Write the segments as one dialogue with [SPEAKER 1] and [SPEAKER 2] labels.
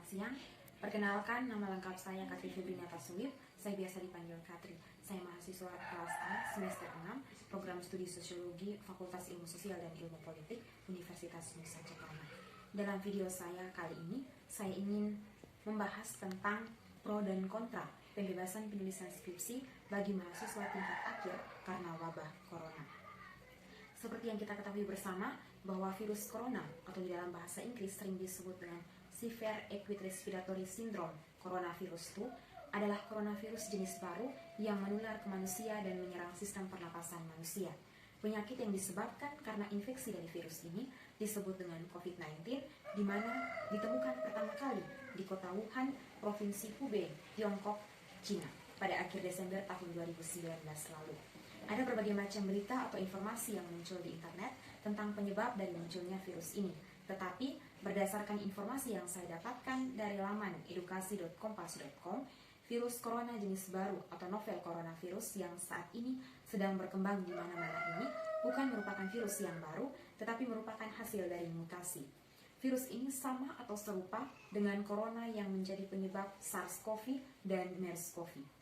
[SPEAKER 1] siang. Perkenalkan, nama lengkap saya Katri Febrina Sulip. Saya biasa dipanggil Katri. Saya mahasiswa kelas A semester 6, program studi Sosiologi, Fakultas Ilmu Sosial dan Ilmu Politik, Universitas Nusa Cetana. Dalam video saya kali ini, saya ingin membahas tentang pro dan kontra pembebasan penulisan skripsi bagi mahasiswa tingkat akhir karena wabah corona. Seperti yang kita ketahui bersama, bahwa virus corona atau di dalam bahasa Inggris sering disebut dengan Severe Acute Respiratory Syndrome coronavirus 2 adalah coronavirus jenis baru yang menular ke manusia dan menyerang sistem pernapasan manusia. Penyakit yang disebabkan karena infeksi dari virus ini disebut dengan COVID-19, di mana ditemukan pertama kali di kota Wuhan, Provinsi Hubei, Tiongkok, Cina pada akhir Desember tahun 2019 lalu. Ada berbagai macam berita atau informasi yang muncul di internet tentang penyebab dari munculnya virus ini. Tetapi, berdasarkan informasi yang saya dapatkan dari laman edukasi.kompas.com, virus corona jenis baru atau novel coronavirus yang saat ini sedang berkembang di mana-mana ini bukan merupakan virus yang baru, tetapi merupakan hasil dari mutasi. Virus ini sama atau serupa dengan corona yang menjadi penyebab SARS-CoV dan MERS-CoV.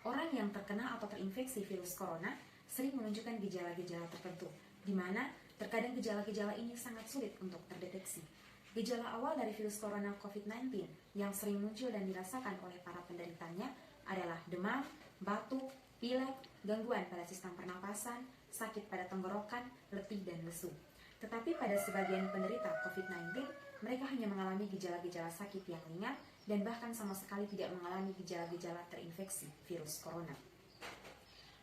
[SPEAKER 1] Orang yang terkena atau terinfeksi virus corona sering menunjukkan gejala-gejala tertentu, di mana terkadang gejala-gejala ini sangat sulit untuk terdeteksi. Gejala awal dari virus corona COVID-19 yang sering muncul dan dirasakan oleh para penderitanya adalah demam, batuk, pilek, gangguan pada sistem pernapasan, sakit pada tenggorokan, letih, dan lesu. Tetapi pada sebagian penderita COVID-19, mereka hanya mengalami gejala-gejala sakit yang ringan dan bahkan sama sekali tidak mengalami gejala-gejala terinfeksi virus corona.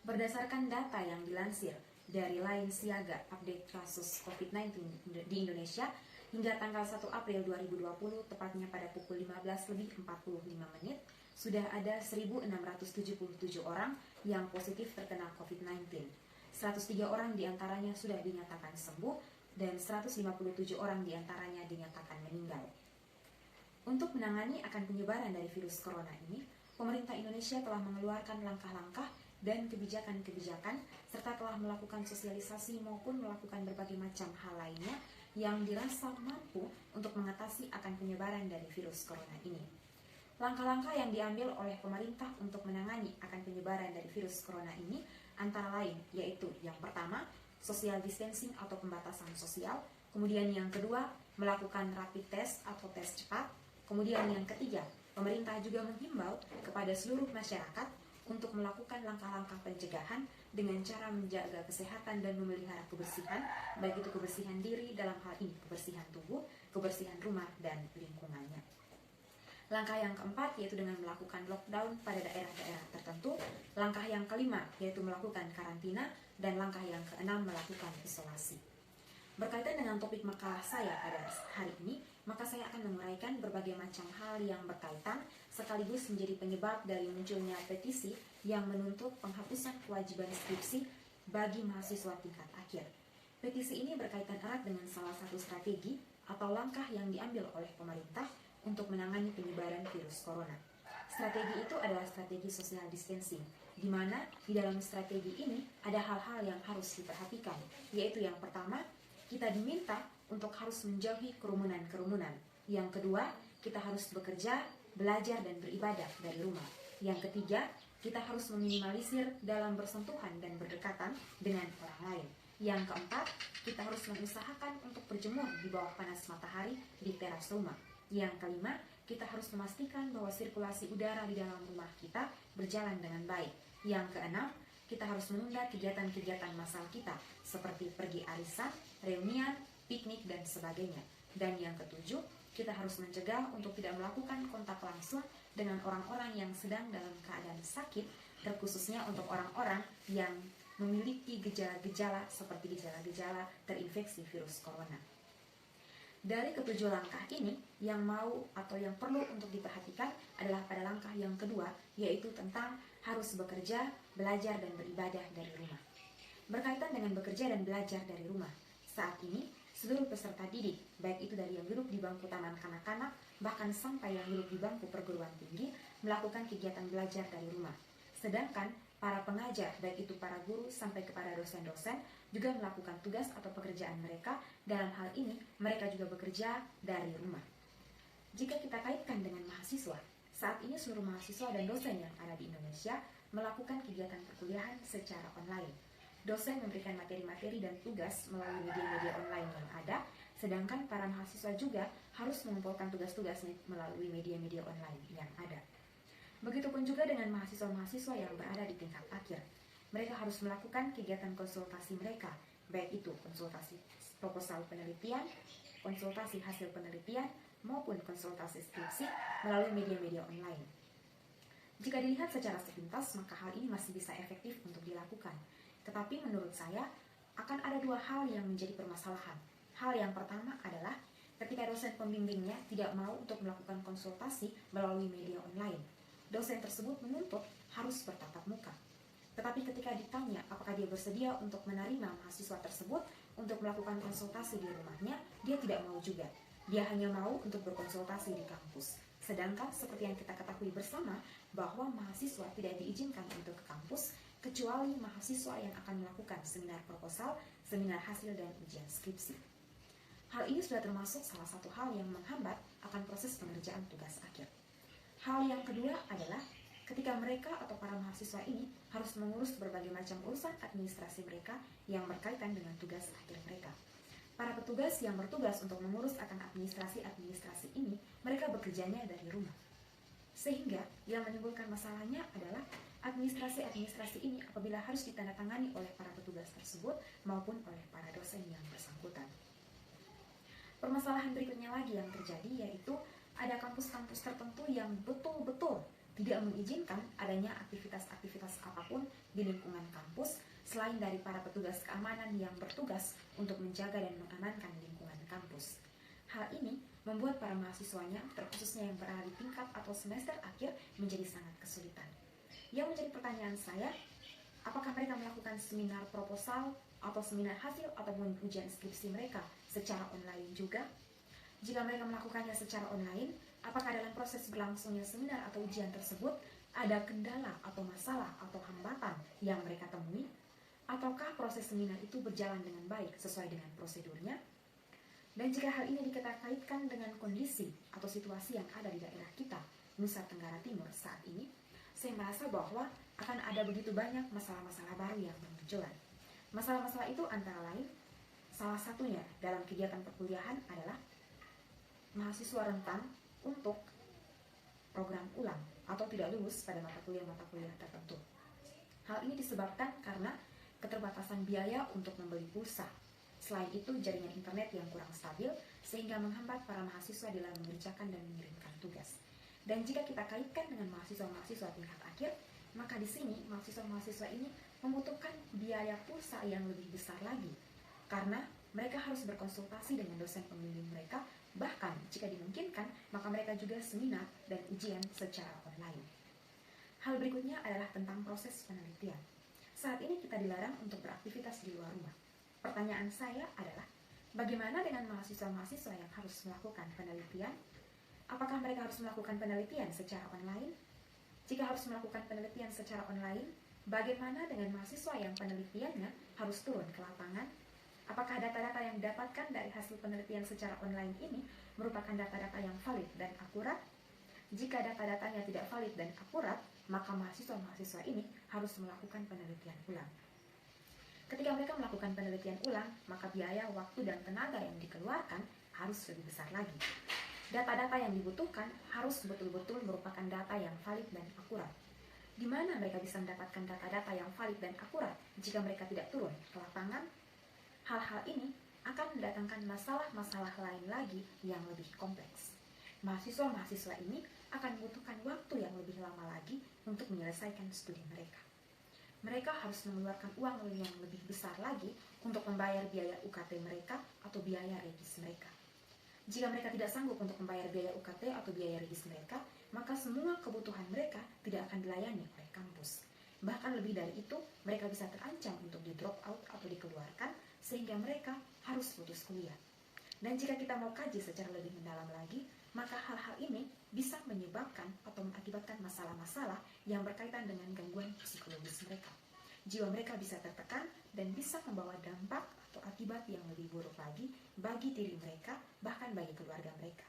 [SPEAKER 1] Berdasarkan data yang dilansir dari Line Siaga Update Kasus COVID-19 di Indonesia, hingga tanggal 1 April 2020, tepatnya pada pukul 15:45, sudah ada 1.677 orang yang positif terkena COVID-19. 103 orang diantaranya sudah dinyatakan sembuh, dan 157 orang diantaranya dinyatakan meninggal. Untuk menangani akan penyebaran dari virus corona ini, pemerintah Indonesia telah mengeluarkan langkah-langkah dan kebijakan-kebijakan, serta telah melakukan sosialisasi maupun melakukan berbagai macam hal lainnya yang dirasa mampu untuk mengatasi akan penyebaran dari virus corona ini. Langkah-langkah yang diambil oleh pemerintah untuk menangani akan penyebaran dari virus corona ini antara lain yaitu yang pertama, social distancing atau pembatasan sosial, kemudian yang kedua, melakukan rapid test atau tes cepat, kemudian yang ketiga, pemerintah juga menghimbau kepada seluruh masyarakat untuk melakukan langkah-langkah pencegahan dengan cara menjaga kesehatan dan memelihara kebersihan, baik itu kebersihan diri dalam hal ini kebersihan tubuh, kebersihan rumah, dan lingkungannya. Langkah yang keempat yaitu dengan melakukan lockdown pada daerah-daerah tertentu. Langkah yang kelima yaitu melakukan karantina, dan langkah yang keenam melakukan isolasi. Berkaitan dengan topik makalah saya pada hari ini, maka saya akan menguraikan berbagai macam hal yang berkaitan sekaligus menjadi penyebab dari munculnya petisi yang menuntut penghapusan kewajiban skripsi bagi mahasiswa tingkat akhir. Petisi ini berkaitan erat dengan salah satu strategi atau langkah yang diambil oleh pemerintah untuk menangani penyebaran virus corona. Strategi itu adalah strategi social distancing, di mana di dalam strategi ini ada hal-hal yang harus diperhatikan, yaitu yang pertama, kita diminta untuk harus menjauhi kerumunan-kerumunan. Yang kedua, kita harus bekerja, belajar, dan beribadah dari rumah. Yang ketiga, kita harus meminimalisir dalam bersentuhan dan berdekatan dengan orang lain. Yang keempat, kita harus mengusahakan untuk berjemur di bawah panas matahari di teras rumah. Yang kelima, kita harus memastikan bahwa sirkulasi udara di dalam rumah kita berjalan dengan baik. Yang keenam, kita harus menunda kegiatan-kegiatan massal kita seperti pergi arisan, reunian, piknik, dan sebagainya. Dan yang ketujuh, kita harus mencegah untuk tidak melakukan kontak langsung dengan orang-orang yang sedang dalam keadaan sakit, terkhususnya untuk orang-orang yang memiliki gejala-gejala seperti gejala-gejala terinfeksi virus corona. Dari ketujuh langkah ini, yang mau atau yang perlu untuk diperhatikan adalah pada langkah yang kedua, yaitu tentang harus bekerja, belajar, dan beribadah dari rumah. Berkaitan dengan bekerja dan belajar dari rumah, saat ini seluruh peserta didik, baik itu dari yang duduk di bangku taman kanak-kanak, bahkan sampai yang duduk di bangku perguruan tinggi, melakukan kegiatan belajar dari rumah. Sedangkan para pengajar, baik itu para guru sampai kepada dosen-dosen, juga melakukan tugas atau pekerjaan mereka. Dalam hal ini, mereka juga bekerja dari rumah. Jika kita kaitkan dengan mahasiswa, saat ini seluruh mahasiswa dan dosen yang ada di Indonesia melakukan kegiatan perkuliahan secara online. Dosen memberikan materi-materi dan tugas melalui media-media online yang ada, sedangkan para mahasiswa juga harus mengumpulkan tugas-tugasnya melalui media-media online yang ada. Begitupun juga dengan mahasiswa-mahasiswa yang berada di tingkat akhir. Mereka harus melakukan kegiatan konsultasi mereka, baik itu konsultasi proposal penelitian, konsultasi hasil penelitian, maupun konsultasi skripsi melalui media-media online. Jika dilihat secara sepintas, maka hal ini masih bisa efektif untuk dilakukan. Tetapi menurut saya, akan ada dua hal yang menjadi permasalahan. Hal yang pertama adalah ketika dosen pembimbingnya tidak mau untuk melakukan konsultasi melalui media online. Dosen tersebut menuntut harus bertatap muka. Tetapi ketika ditanya apakah dia bersedia untuk menerima mahasiswa tersebut untuk melakukan konsultasi di rumahnya, dia tidak mau juga. Dia hanya mau untuk berkonsultasi di kampus. Sedangkan seperti yang kita ketahui bersama bahwa mahasiswa tidak diizinkan untuk ke kampus kecuali mahasiswa yang akan melakukan seminar proposal, seminar hasil, dan ujian skripsi. Hal ini sudah termasuk salah satu hal yang menghambat akan proses pengerjaan tugas akhir. Hal yang kedua adalah ketika mereka atau para mahasiswa ini harus mengurus berbagai macam urusan administrasi mereka yang berkaitan dengan tugas akhir mereka. Para petugas yang bertugas untuk mengurus akan administrasi ini, mereka bekerjanya dari rumah. Sehingga yang menimbulkan masalahnya adalah administrasi ini apabila harus ditandatangani oleh para petugas tersebut maupun oleh para dosen yang bersangkutan. Permasalahan berikutnya lagi yang terjadi yaitu ada kampus-kampus tertentu yang betul-betul tidak mengizinkan adanya aktivitas-aktivitas apapun di lingkungan kampus selain dari para petugas keamanan yang bertugas untuk menjaga dan mengamankan lingkungan kampus. Hal ini membuat para mahasiswanya, terkhususnya yang berada di tingkat atau semester akhir, menjadi sangat kesulitan. Yang menjadi pertanyaan saya, apakah mereka melakukan seminar proposal atau seminar hasil ataupun ujian skripsi mereka secara online juga? Jika mereka melakukannya secara online, apakah dalam proses berlangsungnya seminar atau ujian tersebut ada kendala atau masalah atau hambatan yang mereka temui? Ataukah proses seminar itu berjalan dengan baik sesuai dengan prosedurnya? Dan jika hal ini kita kaitkan dengan kondisi atau situasi yang ada di daerah kita, Nusa Tenggara Timur saat ini, saya merasa bahwa akan ada begitu banyak masalah-masalah baru yang bermunculan. Masalah-masalah itu antara lain, salah satunya dalam kegiatan perkuliahan adalah mahasiswa rentan untuk program ulang atau tidak lulus pada mata kuliah tertentu. Hal ini disebabkan karena keterbatasan biaya untuk membeli pulsa. Selain itu, jaringan internet yang kurang stabil sehingga menghambat para mahasiswa dalam mengerjakan dan mengirimkan tugas. Dan jika kita kaitkan dengan mahasiswa-mahasiswa tingkat akhir, maka di sini mahasiswa-mahasiswa ini membutuhkan biaya pulsa yang lebih besar lagi karena mereka harus berkonsultasi dengan dosen pembimbing mereka. Bahkan jika dimungkinkan, maka mereka juga seminar dan ujian secara online. Hal berikutnya adalah tentang proses penelitian. Saat ini kita dilarang untuk beraktivitas di luar rumah. Pertanyaan saya adalah, bagaimana dengan mahasiswa-mahasiswa yang harus melakukan penelitian? Apakah mereka harus melakukan penelitian secara online? Jika harus melakukan penelitian secara online, bagaimana dengan mahasiswa yang penelitiannya harus turun ke lapangan? Apakah data-data yang didapatkan dari hasil penelitian secara online ini merupakan data-data yang valid dan akurat? Jika data-datanya tidak valid dan akurat, maka mahasiswa-mahasiswa ini harus melakukan penelitian ulang. Ketika mereka melakukan penelitian ulang, maka biaya, waktu, dan tenaga yang dikeluarkan harus lebih besar lagi. Data-data yang dibutuhkan harus betul-betul merupakan data yang valid dan akurat. Di mana mereka bisa mendapatkan data-data yang valid dan akurat jika mereka tidak turun ke lapangan? Hal-hal ini akan mendatangkan masalah-masalah lain lagi yang lebih kompleks. Mahasiswa-mahasiswa ini akan membutuhkan waktu yang lebih lama lagi untuk menyelesaikan studi mereka. Mereka harus mengeluarkan uang yang lebih besar lagi untuk membayar biaya UKT mereka atau biaya regis mereka. Jika mereka tidak sanggup untuk membayar biaya UKT atau biaya regis mereka, maka semua kebutuhan mereka tidak akan dilayani oleh kampus. Bahkan lebih dari itu, mereka bisa terancam untuk di drop out atau dikeluarkan sehingga mereka harus putus kuliah. Dan jika kita mau kaji secara lebih mendalam lagi, maka hal-hal ini bisa menyebabkan atau mengakibatkan masalah-masalah yang berkaitan dengan gangguan psikologis mereka. Jiwa mereka bisa tertekan dan bisa membawa dampak atau akibat yang lebih buruk lagi bagi diri mereka, bahkan bagi keluarga mereka.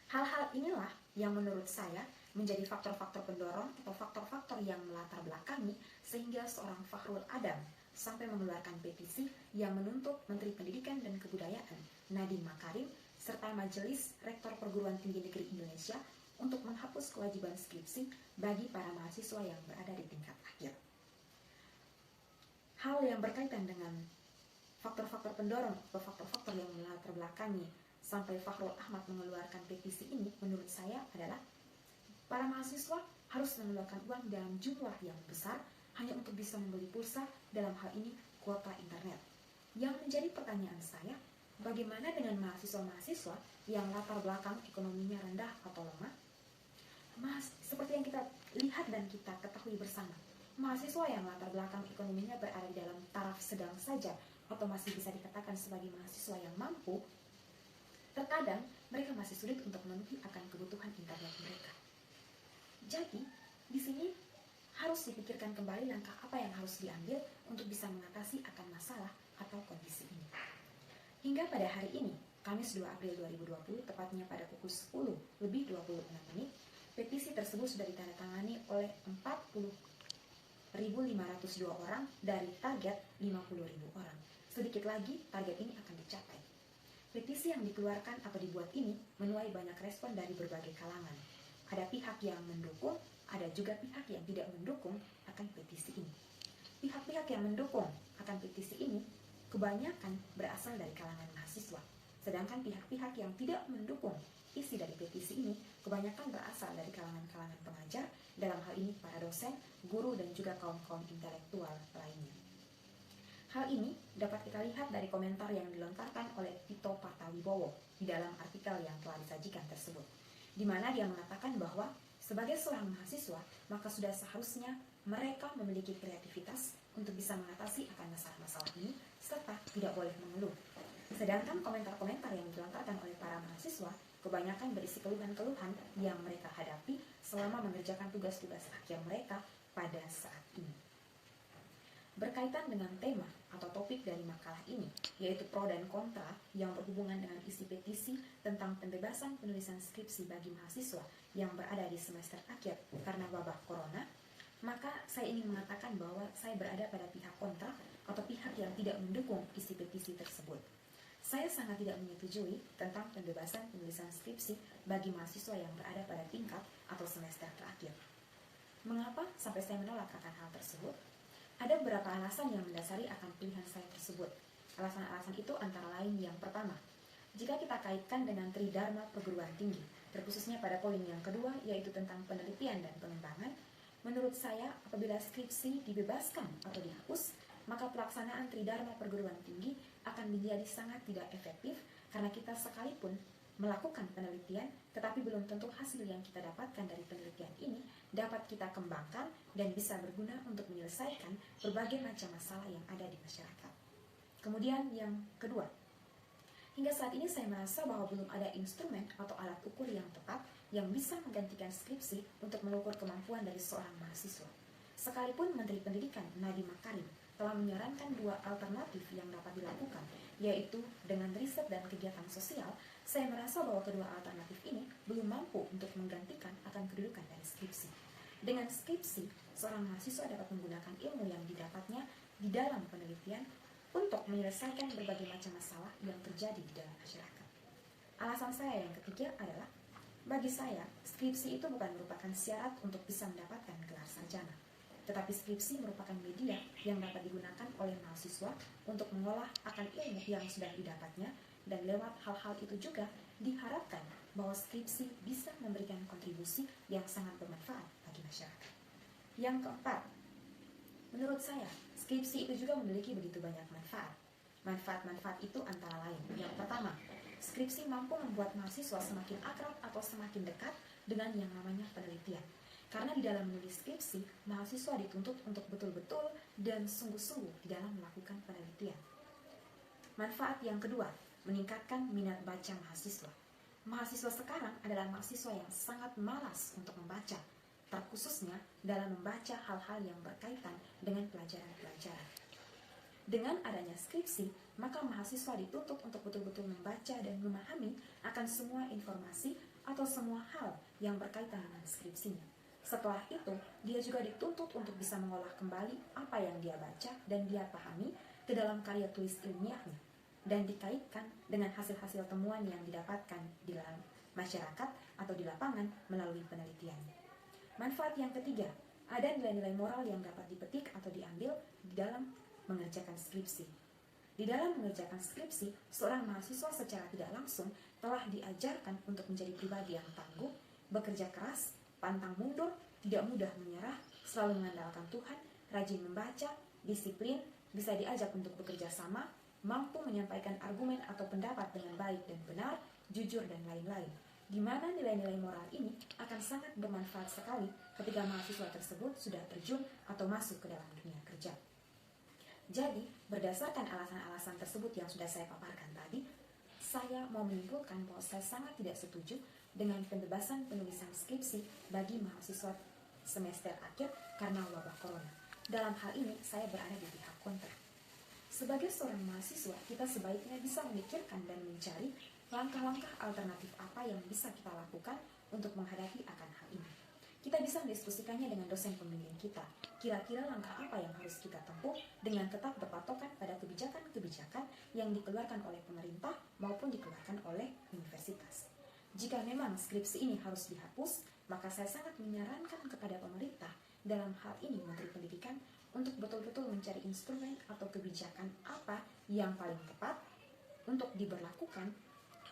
[SPEAKER 1] Hal-hal inilah yang menurut saya menjadi faktor-faktor pendorong atau faktor-faktor yang melatar belakangi sehingga seorang Fakhrul Adam sampai mengeluarkan petisi yang menuntut Menteri Pendidikan dan Kebudayaan Nadiem Makarim serta Majelis Rektor Perguruan Tinggi Negeri Indonesia untuk menghapus kewajiban skripsi bagi para mahasiswa yang berada di tingkat akhir. Hal yang berkaitan dengan faktor-faktor pendorong atau faktor-faktor yang melatar belakangi sampai Fakhrul Ahmad mengeluarkan petisi ini menurut saya adalah para mahasiswa harus mengeluarkan uang dalam jumlah yang besar hanya untuk bisa membeli pulsa, dalam hal ini kuota internet. Yang menjadi pertanyaan saya, bagaimana dengan mahasiswa-mahasiswa yang latar belakang ekonominya rendah atau lemah? Seperti yang kita lihat dan kita ketahui bersama, mahasiswa yang latar belakang ekonominya berada di dalam taraf sedang saja atau masih bisa dikatakan sebagai mahasiswa yang mampu, terkadang mereka masih sulit untuk memenuhi akan kebutuhan internet mereka. Jadi, di sini harus dipikirkan kembali langkah apa yang harus diambil untuk bisa mengatasi akan masalah atau kondisi ini. Hingga pada hari ini, Kamis 2 April 2020, tepatnya pada pukul 10:26, petisi tersebut sudah ditandatangani oleh 40.502 orang dari target 50.000 orang. Sedikit lagi, target ini akan dicapai. Petisi yang dikeluarkan atau dibuat ini menuai banyak respon dari berbagai kalangan. Ada pihak yang mendukung, ada juga pihak yang tidak mendukung akan petisi ini. Pihak-pihak yang mendukung akan petisi ini kebanyakan berasal dari kalangan mahasiswa. Sedangkan pihak-pihak yang tidak mendukung isi dari petisi ini kebanyakan berasal dari kalangan-kalangan pengajar, dalam hal ini para dosen, guru, dan juga kaum-kaum intelektual lainnya. Hal ini dapat kita lihat dari komentar yang dilontarkan oleh Tito Partawibowo di dalam artikel yang telah disajikan tersebut, di mana dia mengatakan bahwa sebagai seorang mahasiswa, maka sudah seharusnya mereka memiliki kreativitas untuk bisa mengatasi akan masalah-masalah ini, serta tidak boleh mengeluh. Sedangkan komentar-komentar yang dilontarkan oleh para mahasiswa kebanyakan berisi keluhan-keluhan yang mereka hadapi selama mengerjakan tugas-tugas akhir mereka pada saat ini. Berkaitan dengan tema atau topik dari makalah ini, yaitu pro dan kontra yang berhubungan dengan isi petisi tentang pembebasan penulisan skripsi bagi mahasiswa yang berada di semester akhir karena wabah corona, maka saya ingin mengatakan bahwa saya berada pada pihak kontra atau pihak yang tidak mendukung isi petisi tersebut. Saya sangat tidak menyetujui tentang pembebasan penulisan skripsi bagi mahasiswa yang berada pada tingkat atau semester terakhir. Mengapa sampai saya menolak akan hal tersebut? Ada beberapa alasan yang mendasari akan pilihan saya tersebut. Alasan-alasan itu antara lain yang pertama, jika kita kaitkan dengan Tridharma Perguruan Tinggi, terkhususnya pada poin yang kedua, yaitu tentang penelitian dan pengembangan, menurut saya apabila skripsi dibebaskan atau dihapus, maka pelaksanaan Tridharma Perguruan Tinggi akan menjadi sangat tidak efektif karena kita sekalipun melakukan penelitian, tetapi belum tentu hasil yang kita dapatkan dari penelitian ini dapat kita kembangkan dan bisa berguna untuk menyelesaikan berbagai macam masalah yang ada di masyarakat. Kemudian yang kedua, hingga saat ini saya merasa bahwa belum ada instrumen atau alat ukur yang tepat yang bisa menggantikan skripsi untuk mengukur kemampuan dari seorang mahasiswa. Sekalipun Menteri Pendidikan Nadiem Makarim telah menyarankan dua alternatif yang dapat dilakukan, yaitu dengan riset dan kegiatan sosial, saya merasa bahwa kedua alternatif ini belum mampu untuk menggantikan akan kedudukan dari skripsi. Dengan skripsi, seorang mahasiswa dapat menggunakan ilmu yang didapatnya di dalam penelitian untuk menyelesaikan berbagai macam masalah yang terjadi di dalam masyarakat. Alasan saya yang ketiga adalah, bagi saya, skripsi itu bukan merupakan syarat untuk bisa mendapatkan gelar sarjana, tetapi skripsi merupakan media yang dapat digunakan oleh mahasiswa untuk mengolah akan ilmu yang sudah didapatnya, dan lewat hal-hal itu juga diharapkan bahwa skripsi bisa memberikan kontribusi yang sangat bermanfaat bagi masyarakat. Yang keempat, menurut saya, skripsi itu juga memiliki begitu banyak manfaat. Manfaat-manfaat itu antara lain, yang pertama, skripsi mampu membuat mahasiswa semakin akrab atau semakin dekat dengan yang namanya penelitian. Karena di dalam menulis skripsi, mahasiswa dituntut untuk betul-betul dan sungguh-sungguh di dalam melakukan penelitian. Manfaat yang kedua, meningkatkan minat baca mahasiswa. Mahasiswa sekarang adalah mahasiswa yang sangat malas untuk membaca, terkhususnya dalam membaca hal-hal yang berkaitan dengan pelajaran-pelajaran. Dengan adanya skripsi, maka mahasiswa dituntut untuk betul-betul membaca dan memahami akan semua informasi atau semua hal yang berkaitan dengan skripsinya. Setelah itu, dia juga dituntut untuk bisa mengolah kembali apa yang dia baca dan dia pahami ke dalam karya tulis ilmiahnya dan dikaitkan dengan hasil-hasil temuan yang didapatkan di dalam masyarakat atau di lapangan melalui penelitian. Manfaat yang ketiga, ada nilai-nilai moral yang dapat dipetik atau diambil di dalam mengerjakan skripsi. Di dalam mengerjakan skripsi, seorang mahasiswa secara tidak langsung telah diajarkan untuk menjadi pribadi yang tangguh, bekerja keras, pantang mundur, tidak mudah menyerah, selalu mengandalkan Tuhan, rajin membaca, disiplin, bisa diajak untuk bekerja sama, mampu menyampaikan argumen atau pendapat dengan baik dan benar, jujur dan lain-lain. Di mana nilai-nilai moral ini akan sangat bermanfaat sekali ketika mahasiswa tersebut sudah terjun atau masuk ke dalam dunia kerja. Jadi, berdasarkan alasan-alasan tersebut yang sudah saya paparkan tadi, saya mau menyimpulkan bahwa saya sangat tidak setuju dengan pembebasan penulisan skripsi bagi mahasiswa semester akhir karena wabah corona. Dalam hal ini, saya berada di pihak kontra. Sebagai seorang mahasiswa, kita sebaiknya bisa memikirkan dan mencari langkah-langkah alternatif apa yang bisa kita lakukan untuk menghadapi akan hal ini. Kita bisa mendiskusikannya dengan dosen pembimbing kita. Kira-kira langkah apa yang harus kita tempuh dengan tetap berpatokan pada kebijakan-kebijakan yang dikeluarkan oleh pemerintah maupun dikeluarkan oleh universitas. Jika memang skripsi ini harus dihapus, maka saya sangat menyarankan kepada pemerintah, dalam hal ini Menteri Pendidikan, untuk betul-betul mencari instrumen atau kebijakan apa yang paling tepat untuk diberlakukan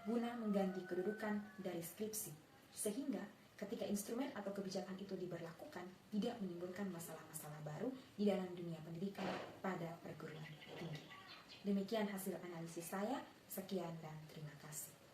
[SPEAKER 1] guna mengganti kedudukan dari skripsi, sehingga ketika instrumen atau kebijakan itu diberlakukan, tidak menimbulkan masalah-masalah baru di dalam dunia pendidikan pada perguruan tinggi. Demikian hasil analisis saya. Sekian dan terima kasih.